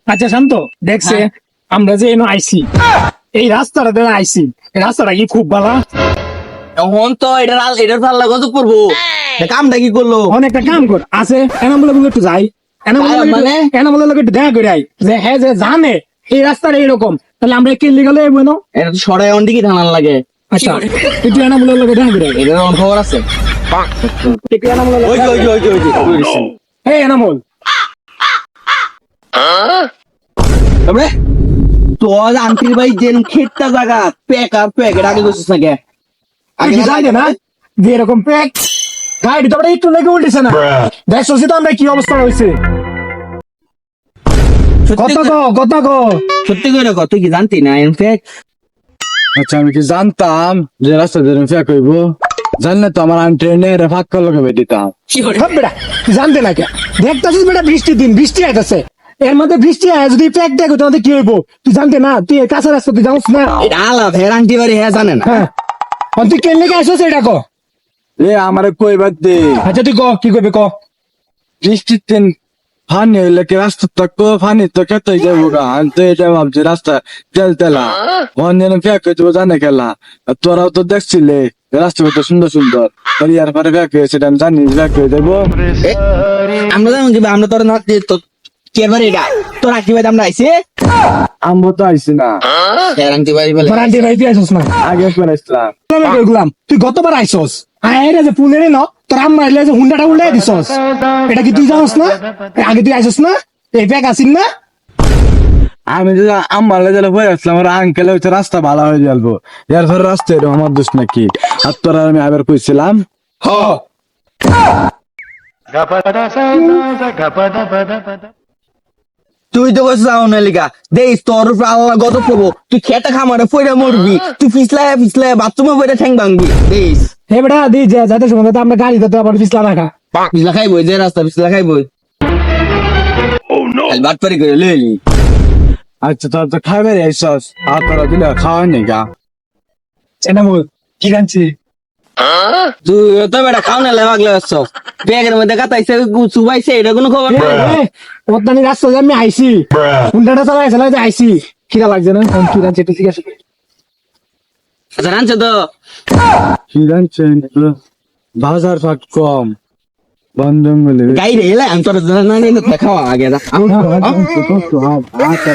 আচ্ছা শান্ত দেখছে আমরা যে এনো আইসি এই রাস্তাটা দিয়ে আইসি এই রাস্তাটা কি খুব ভালো এখন তো এটার ভালো লাগা তো করবো কামটা কি করলো অনেকটা কাম কর আছে এনামুলে বলে একটু যাই মানে? এনামুলে লোক একটু দেখা করে আই যে হ্যাঁ যে জানে এই রাস্তাটা এরকম তাহলে আমরা কেলি গেলে এবো এটা তো সরাই অন দিকে ধানার লাগে আচ্ছা একটু এনামুলে লোক দেখা করে আই এটার অন খবর আছে একটু এনামুলে ওই যে, ওই যে, ওই যে, ওই যে, ওই যে। এই এনামুল তারপরে তো আন্টির ভাই জেন খেটটা জায়গা প্যাক আর প্যাক এটা আগে করছিস নাকি আগে জানে না যে এরকম প্যাক গাড়ি তো আমরা একটু লেগে উল্টেছে না দেখছো তো আমরা কি অবস্থা হয়েছে কথা কো সত্যি করে কত তুই কি জানতি না ইনফ্যাক্ট আচ্ছা আমি কি জানতাম যে রাস্তা ধরে ফেক হইব জানলে তো আমার ট্রেনের ফাঁক করলো দিতাম সব বেটা তুই জানতে না কে দেখতেছিস বেটা বৃষ্টির দিন বৃষ্টি আইতেছে এর মধ্যে বৃষ্টি আয় যদি প্যাক ট্যাক হতো আমাদের কি হইব তুই জানতে না তুই এই কাঁচা রাস্তা তুই জানিস না এটা আলাদা হের আন্টি বাড়ি হ্যাঁ জানে না হ্যাঁ আর তুই কেন লেগে আসছিস এটা কো এ আমার কইবার দে আচ্ছা তুই ক কি করবি ক বৃষ্টির দিন ফানি হইলে কি রাস্তা তো ফানি তো কেটে যাবো গা আনতে এটা ভাবছি রাস্তা তেল তেলা অন্য ফেক হয়ে যাবো জানে খেলা আর তোরাও তো দেখছিলে রাস্তা কত সুন্দর সুন্দর তোর ইয়ার পরে ফেক হয়েছে এটা আমি জানি ফেক হয়ে যাবো আমরা জানো কি আমরা তোর না তো কে বাড়ি এটা তোর আন্টি বাড়ি আমরা আইছি আমবো তো আইসি না হের আন্টি বাড়ি বলে তোর আন্টি ভাই তুই আইসস না আগে করে আসলাম আমি কইলাম তুই গতবার আইসস আয় যে পুনেরে ন তোর আম্মা এলে যে হুন্ডাটা উল্টাই দিছস এটা কি তুই জানিস না আগে তুই আইসস না এই প্যাক আসিন না আমি যদি আমার লেজে বই আসলাম আমার আঙ্কেল হচ্ছে রাস্তা ভালো হয়ে যাবো এর পরে রাস্তা এরকম আমার দোষ নাকি আর তোরা আমি আবার কইছিলাম হ তুই তো কইছিস আমার লিগা দেখ তোর উপর আল্লাহ গত করবো তুই খেতে খামারে পয়রা মরবি তুই ফিসলায় ফিসলায় বাথরুমে পয়রা ঠ্যাং ভাঙবি দেখ হে বেটা দি যাতে সময় তো আমরা গাড়ি তো আবার পিছলা রাখা ফিসলা খাইবই যে রাস্তা ফিসলা খাইবই বাটপারি করে লইলি আচ্ছা তোর তো খাইবে আইসস আর তোরা দিলে খাওয়া নেই গা এনামুল কি জানছি তুই তো বেটা খাও না লাগলে আসছ ব্যাগের মধ্যে কাটাইছে চুবাইছে এটা কোনো খবর নাই ওদানি রাস্তা দিয়ে আমি আইসি হুন্ডাটা চালাই চালাই যে আইসি খিদা লাগছে না আমি কি জানছি একটু জিজ্ঞাসা করি আচ্ছা রানছে তো কি জানছেন বাজার ফাট কম বন্ধঙ্গলে গাই রে এলে আমি তোর না খাওয়া আগে যা আচ্ছা